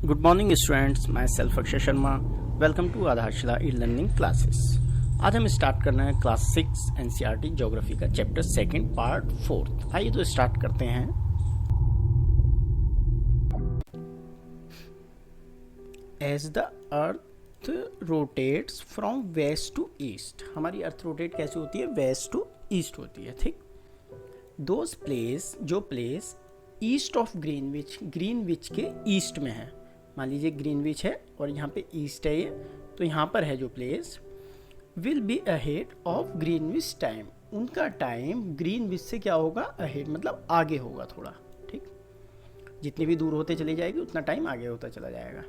Good morning students, myself Akshay Sharma. Welcome to Aadharshila e learning classes. आज हम start करना है क्लास 6 एनसीईआरटी ज्योग्राफी का चैप्टर 2 पार्ट 4. आइए तो स्टार्ट करते हैं. As the earth rotates from west to east. हमारी अर्थ रोटेट कैसे होती है? वेस्ट टू ईस्ट होती है. ठीक. दोज प्लेस, जो place east of Greenwich, Greenwich के ईस्ट में है. मान लीजिए ग्रीनविच है और यहाँ पे ईस्ट है ये, तो यहाँ पर है जो place, will be ahead of Greenwich time. उनका टाइम ग्रीनविच से क्या होगा? अहेड मतलब आगे होगा थोड़ा. ठीक. जितनी भी दूर होते चले जाएगी उतना टाइम आगे होता चला जाएगा.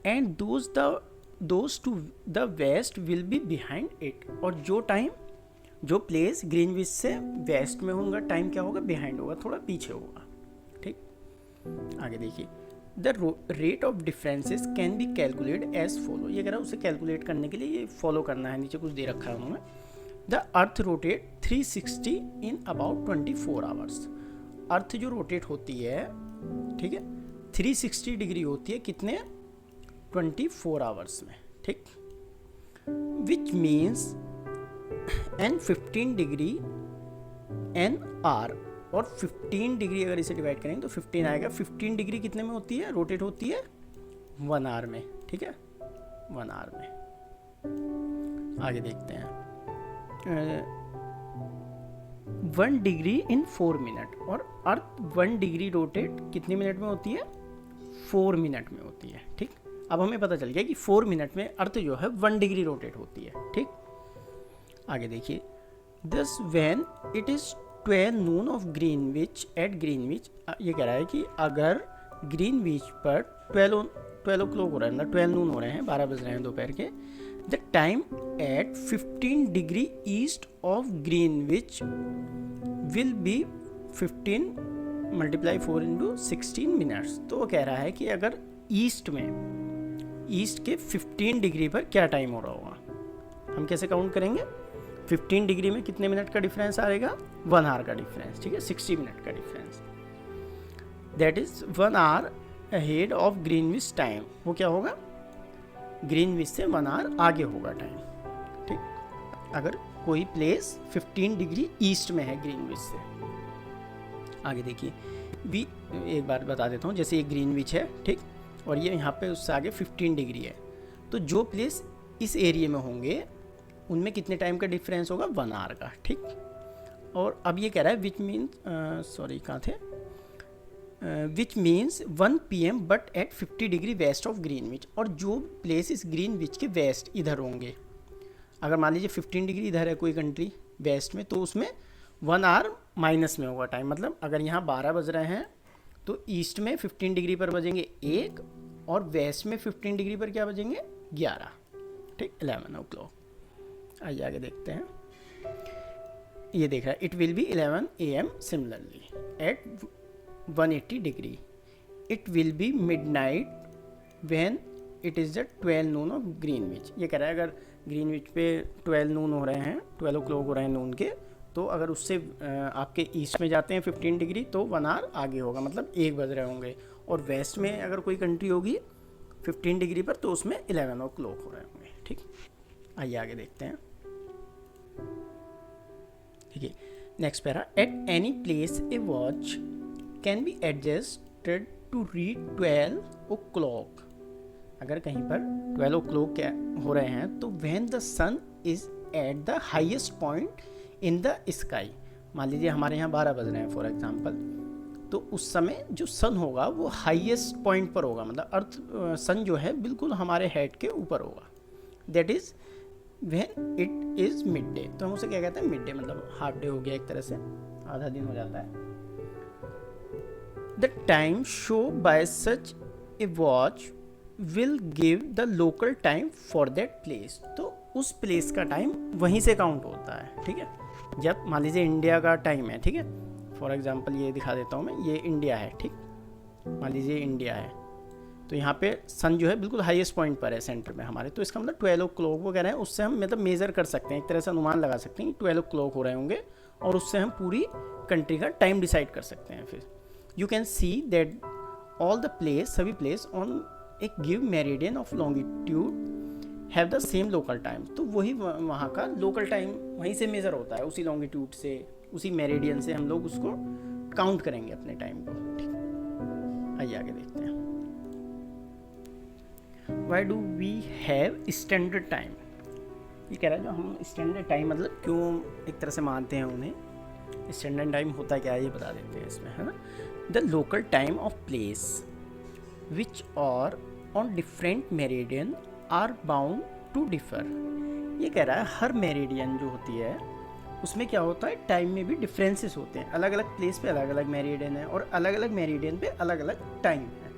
And those to the west will be behind it. और जो टाइम, जो प्लेस ग्रीनविच से वेस्ट में होगा, टाइम क्या होगा? बिहाइंड होगा, थोड़ा पीछे होगा. ठीक. आगे देखिए. The rate of differences can be calculate as follow. ये कह रहा है उसे कैलकुलेट करने के लिए ये फॉलो करना है. नीचे कुछ दे रखा है उन्होंने. The earth rotate 360 in about 24 hours. Earth जो रोटेट होती है, ठीक है, 360 डिग्री होती है कितने? 24 आवर्स में. ठीक. Which means an 15 degree an hour. और 15 डिग्री अगर इसे डिवाइड करेंगे तो 15 आएगा. 15 डिग्री कितने में होती है? रोटेट होती है 1 आवर में. ठीक है, 1 आवर में. आगे देखते हैं. 1 डिग्री इन 4 मिनट. और अर्थ 1 डिग्री रोटेट कितने मिनट में होती है? 4 मिनट में होती है. ठीक. अब हमें पता चल गया कि 4 मिनट में अर्थ जो है 1 डिग्री रोटेट होती है. ठीक. आगे देखिए. This when it is 12 noon of Greenwich at Greenwich. ये कह रहा है कि अगर ग्रीनविच पर 12 o'clock हो रहा है, मतलब 12 नून हो रहे हैं, 12 बज रहे हैं दोपहर के, the time at 15 degree east of Greenwich will be 15 × 4 × 16 minutes. तो वो कह रहा है कि अगर ईस्ट में, ईस्ट के 15 डिग्री पर क्या टाइम हो रहा होगा, हम कैसे काउंट करेंगे? 15 डिग्री में कितने मिनट का डिफरेंस आएगा? 1 आवर का डिफरेंस. ठीक है, 60 मिनट का difference. That is 1 hour ahead of Greenwich time. वो क्या होगा? ग्रीनविच से 1 आवर आगे होगा टाइम. ठीक. अगर कोई प्लेस 15 डिग्री ईस्ट में है ग्रीनविच से. आगे देखिए. भी एक बार बता देता हूँ. जैसे ये ग्रीनविच है, ठीक, और ये यहाँ पे उससे आगे 15 डिग्री है, तो जो प्लेस इस एरिया में होंगे उनमें कितने टाइम का डिफरेंस होगा? 1 आवर का. ठीक. और अब ये कह रहा है विच मीन्स, सॉरी कहाँ थे, which means 1 PM but at 50 degree west of Greenwich. और जो प्लेस इस ग्रीनविच के वेस्ट इधर होंगे, अगर मान लीजिए 15 डिग्री इधर है कोई कंट्री वेस्ट में, तो उसमें 1 आवर माइनस में होगा टाइम. मतलब अगर यहाँ 12 बज रहे हैं तो ईस्ट में 15 डिग्री पर बजेंगे 1, और वेस्ट में 15 डिग्री पर क्या बजेंगे? 11. ठीक, 11 o'clock. आइए आगे देखते हैं. ये देख रहा है it will be 11 AM similarly at 180 degree. It will be midnight when it is the 12 noon of Greenwich. ये कह रहा है अगर ग्रीनविच पे 12 नून हो रहे हैं, 12 o'clock हो रहे हैं नून के, तो अगर उससे आपके ईस्ट में जाते हैं 15 डिग्री तो 1 आवर आगे होगा, मतलब 1 बज रहे होंगे. और वेस्ट में अगर कोई कंट्री होगी 15 डिग्री पर, तो उसमें 11 o'clock हो रहे होंगे. ठीक. आइए आगे देखते हैं. ठीक है. Next para. At any place a watch can be adjusted to read 12 o'clock. अगर कहीं पर 12 o'clock क्या हो रहे हैं तो when the sun is at the highest point in the sky. मान लीजिए हमारे यहाँ 12 बज रहे हैं फॉर एग्जांपल, तो उस समय जो सन होगा वो हाईएस्ट पॉइंट पर होगा, मतलब अर्थ सन जो है बिल्कुल हमारे हेड के ऊपर होगा. That is when it is mid day. तो हम उसे क्या कहते हैं? मिड डे, मतलब हाफ डे हो गया एक तरह से, आधा दिन हो जाता है. The time show by such A watch will give the local time for that place. तो उस प्लेस का टाइम वहीं से काउंट होता है. ठीक है. जब मान लीजिए इंडिया का टाइम है, ठीक है, फॉर एग्जांपल ये दिखा देता हूँ मैं, ये इंडिया है. ठीक. मान लीजिए इंडिया है, तो यहाँ पे सन जो है बिल्कुल हाईएस्ट पॉइंट पर है सेंटर में हमारे, तो इसका मतलब 12 o'clock वो कह रहे हैं, उससे हम मतलब मेज़र कर सकते हैं, एक तरह से अनुमान लगा सकते हैं कि 12 o'clock हो रहे होंगे, और उससे हम पूरी कंट्री का टाइम डिसाइड कर सकते हैं. फिर you can see that all the place, सभी प्लेस ऑन एक give meridian of longitude have the same local time. तो वही वहाँ का लोकल टाइम वहीं से मेज़र होता है, उसी लॉन्गिट्यूड से, उसी मेरिडियन से हम लोग उसको काउंट करेंगे अपने टाइम को। ठीक, आइए आगे देखते हैं। Why do we have standard time, ये कह रहा है जो हम स्टैंडर्ड टाइम मतलब क्यों एक तरह से मानते हैं उन्हें, स्टैंडर्ड टाइम होता क्या है ये बता देते हैं इसमें, है ना। The local time of place which are on different meridian are bound to differ. ये कह रहा है हर मेरिडियन जो होती है उसमें क्या होता है, टाइम में भी डिफरेंसेस होते हैं, अलग अलग प्लेस पे अलग अलग मेरिडियन है और अलग अलग मेरिडियन पे अलग अलग टाइम है।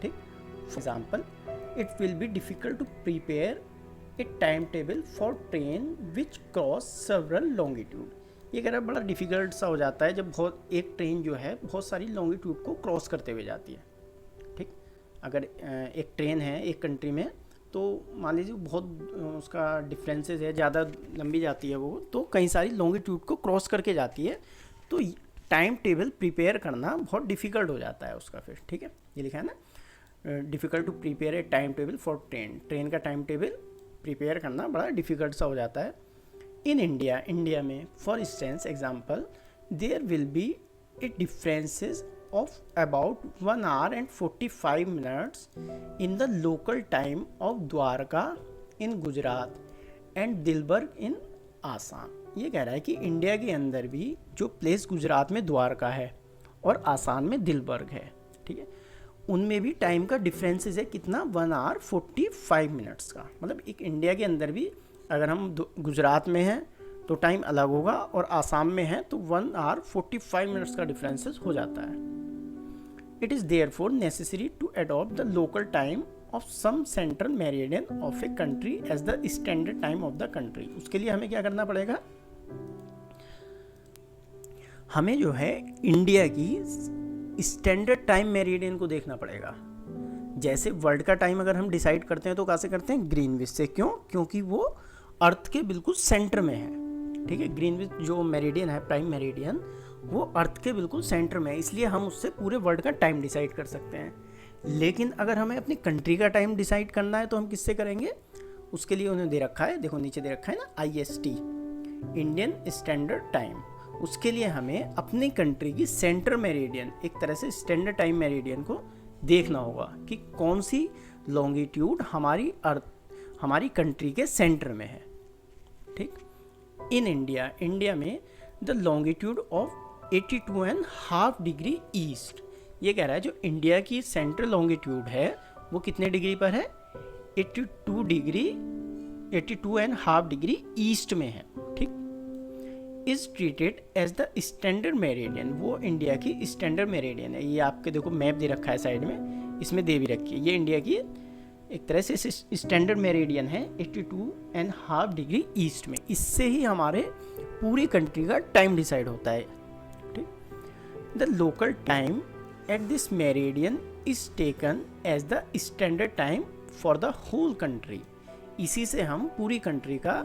ठीक, for example it will be difficult to prepare a time table for train which cross several longitude. ये कह रहा है बड़ा डिफ़िकल्ट सा हो जाता है जब बहुत एक ट्रेन जो है बहुत सारी लॉन्गिट्यूड को क्रॉस करते हुए जाती है। ठीक, अगर एक ट्रेन है एक कंट्री में तो मान लीजिए बहुत उसका डिफरेंसेस है, ज़्यादा लंबी जाती है वो, तो कई सारी लॉन्गिट्यूड को क्रॉस करके जाती है, तो टाइम टेबल प्रिपेयर करना बहुत डिफ़िकल्ट हो जाता है उसका फिर। ठीक है, ये लिखा है ना, difficult to prepare a time table for train, train का टाइम टेबल प्रिपेयर करना बड़ा डिफ़िकल्ट सा हो जाता है। इन इंडिया, इंडिया में for instance example there will be a differences of about 1 hour and 45 minutes in the local time of Dwarka in Gujarat and दिलबर्ग in Assam. ये कह रहा है कि इंडिया के अंदर भी जो प्लेस गुजरात में द्वारका है और आसाम में दिलबर्ग है, ठीक है, उनमें भी टाइम का डिफरेंसेस है कितना, 1 hour 45 minutes का। मतलब एक इंडिया के अंदर भी अगर हम गुजरात में हैं तो टाइम अलग होगा और आसाम में है तो 1 hour 45 minutes का डिफरेंसेस हो जाता है। It is therefore necessary to adopt the local time of some central meridian of a country as the standard time of the country। उसके लिए हमें क्या करना पड़ेगा, हमें जो है इंडिया की स्टैंडर्ड टाइम मेरिडियन को देखना पड़ेगा। जैसे वर्ल्ड का टाइम अगर हम डिसाइड करते हैं तो कहाँ से करते हैं, ग्रीनविच से। क्यों, क्योंकि वो अर्थ के बिल्कुल सेंटर में है। ठीक है, ग्रीनविच जो मेरिडियन है, प्राइम मेरिडियन, वो अर्थ के बिल्कुल सेंटर में है, इसलिए हम उससे पूरे वर्ल्ड का टाइम डिसाइड कर सकते हैं। लेकिन अगर हमें अपनी कंट्री का टाइम डिसाइड करना है तो हम किससे करेंगे, उसके लिए उन्हें दे रखा है, देखो नीचे दे रखा है ना, IST, इंडियन स्टैंडर्ड टाइम। उसके लिए हमें अपनी कंट्री की सेंटर मेरिडियन, एक तरह से स्टैंडर्ड टाइम मेरिडियन को देखना होगा कि कौन सी लॉन्गिट्यूड हमारी अर्थ, हमारी कंट्री के सेंटर में है। ठीक, इन इंडिया, इंडिया में the longitude of 82.5 degree east. ये कह रहा है जो इंडिया की सेंट्रल लॉन्गिट्यूड है वो कितने डिग्री पर है, 82.5 डिग्री ईस्ट में है। ठीक, is treated as the standard meridian, वो इंडिया की स्टैंडर्ड मेरिडियन है। ये आपके देखो मैप दे रखा है साइड में, इसमें दे भी रखी है, ये इंडिया की एक तरह से स्टैंडर्ड मेरिडियन है 82.5 डिग्री ईस्ट में। इससे ही हमारे पूरी कंट्री का टाइम डिसाइड होता है। ठीक, the local time at this meridian is taken as the standard time for the whole country. इसी से हम पूरी कंट्री का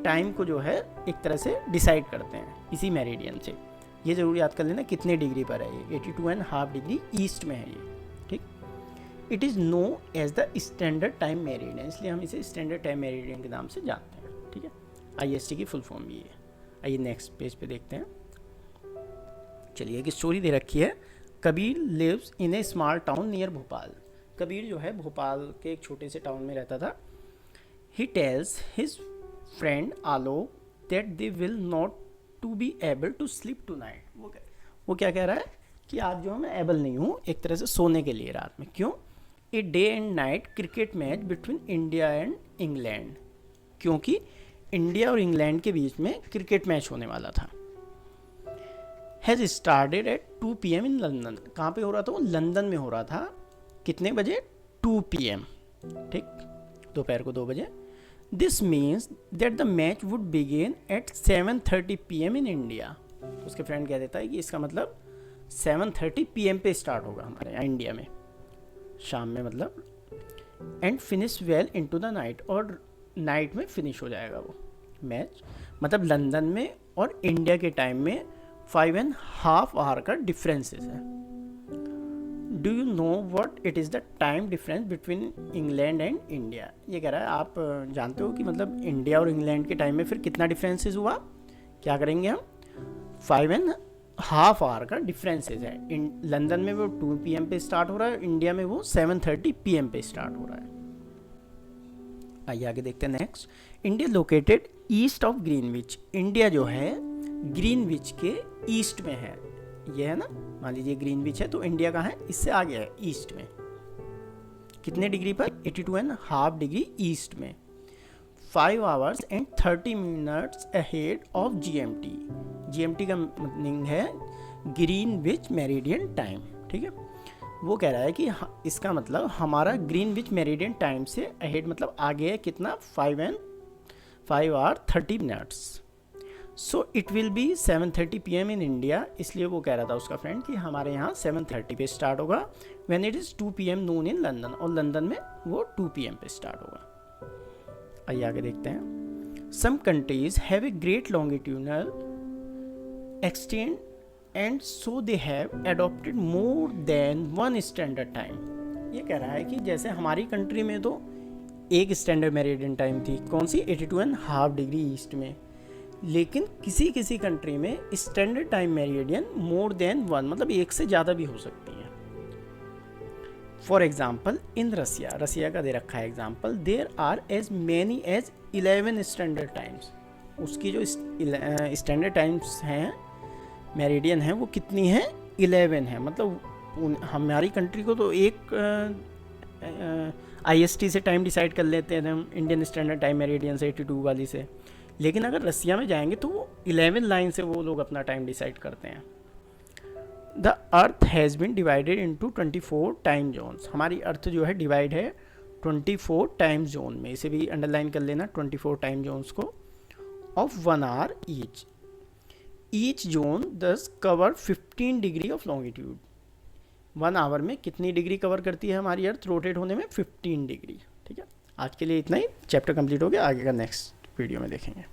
टाइम को जो है एक तरह से डिसाइड करते हैं, इसी मेरिडियन से। ये जरूर याद कर लेना कितने डिग्री पर है ये, 82.5 डिग्री ईस्ट में है ये। ठीक, it is known as the standard time meridian, इसलिए हम इसे स्टैंडर्ड टाइम मेरिडियन के नाम से जानते हैं। ठीक है, IST की फुल फॉर्म ये है। आइए नेक्स्ट पेज पे देखते हैं। चलिए, एक स्टोरी दे रखी है, Kabir lives in a small town near Bhopal. Kabir जो है भोपाल के एक छोटे से टाउन में रहता था। He tells his friend Alok that they will not to be able to sleep tonight. वो क्या कह रहा है कि आज जो मैं एबल नहीं हूँ एक तरह से सोने के लिए रात में। क्यों, a day and night cricket match between India and England, क्योंकि इंडिया और इंग्लैंड के बीच में क्रिकेट मैच होने वाला था। Has started at 2 PM in London. कहाँ पे हो रहा था वो, लंदन में हो रहा था। कितने बजे, 2 PM। ठीक, दोपहर को 2 बजे। This means that the match would begin eight 7:30 PM in India. तो उसके फ्रेंड कह देता है कि इसका मतलब 7:30 PM पे स्टार्ट होगा हमारे यहाँ इंडिया में, शाम में मतलब, and finish well into the night, और नाइट में फिनिश हो जाएगा वो मैच। मतलब लंदन में और इंडिया के टाइम में 5.5 hour का डिफरेंसेस है। Do you know what it is the time difference between England and India. ये कह रहा है आप जानते हो कि मतलब इंडिया और इंग्लैंड के टाइम में फिर कितना डिफरेंसेस हुआ। क्या करेंगे हम, 5.5 आवर का डिफरेंसेस है। लंदन में वो 2 PM पे स्टार्ट हो रहा है, इंडिया में वो 7:30 PM पे स्टार्ट हो रहा है। आइए आगे देखते हैं next. India located east of Greenwich. India जो है ग्रीनविच के ईस्ट में है। ये है ना, मान लीजिए ग्रीनविच है तो इंडिया कहाँ है, इससे आगे है ईस्ट में। कितने डिग्री पर, 82.5 डिग्री ईस्ट में। 5 hours and 30 minutes ahead of GMT। GMT का मीनिंग है ग्रीनविच मेरिडियन टाइम, ठीक है। वो कह रहा है कि इसका मतलब हमारा ग्रीनविच मेरिडियन टाइम से अहेड मतलब आगे है कितना, 5 hour 30 minutes। So it will B 7:30 PM in India. इसलिए वो कह रहा था उसका फ्रेंड कि हमारे यहाँ 7:30 पे स्टार्ट होगा, when it is 2 PM Noon in London, और लंदन में वो 2 PM पे स्टार्ट होगा। आइए आगे देखते हैं। Some countries have a great longitudinal extend and so they have adopted more than 1 standard time. ये कह रहा है कि जैसे हमारी कंट्री में तो एक स्टैंडर्ड मेरिडियन टाइम थी, कौन सी, 82.5 डिग्री ईस्ट में, लेकिन किसी किसी कंट्री में स्टैंडर्ड टाइम मेरिडियन मोर देन 1 मतलब एक से ज़्यादा भी हो सकती है। फॉर एग्जाम्पल इन रसिया, रसिया का दे रखा है example, there are as many as 11 standard times. उसकी जो स्टैंडर्ड टाइम्स हैं मेरिडियन है वो कितनी है, 11 है। मतलब हमारी कंट्री को तो एक IST से टाइम डिसाइड कर लेते हैं हम, इंडियन स्टैंडर्ड टाइम मेरिडियन से 82 वाली से, लेकिन अगर रसिया में जाएंगे तो वो 11 लाइन से वो लोग अपना टाइम डिसाइड करते हैं। The earth has been divided into 24 time zones. हमारी अर्थ जो है डिवाइड है 24 टाइम जोन में, इसे भी अंडरलाइन कर लेना 24 टाइम जोन्स को, ऑफ 1 hour ईच जोन दस cover 15 degree of longitude. 1 hour में कितनी डिग्री कवर करती है हमारी अर्थ रोटेट होने में, 15 डिग्री। ठीक है, आज के लिए इतना ही, चैप्टर कंप्लीट हो गया, आगे का नेक्स्ट वीडियो में देखेंगे।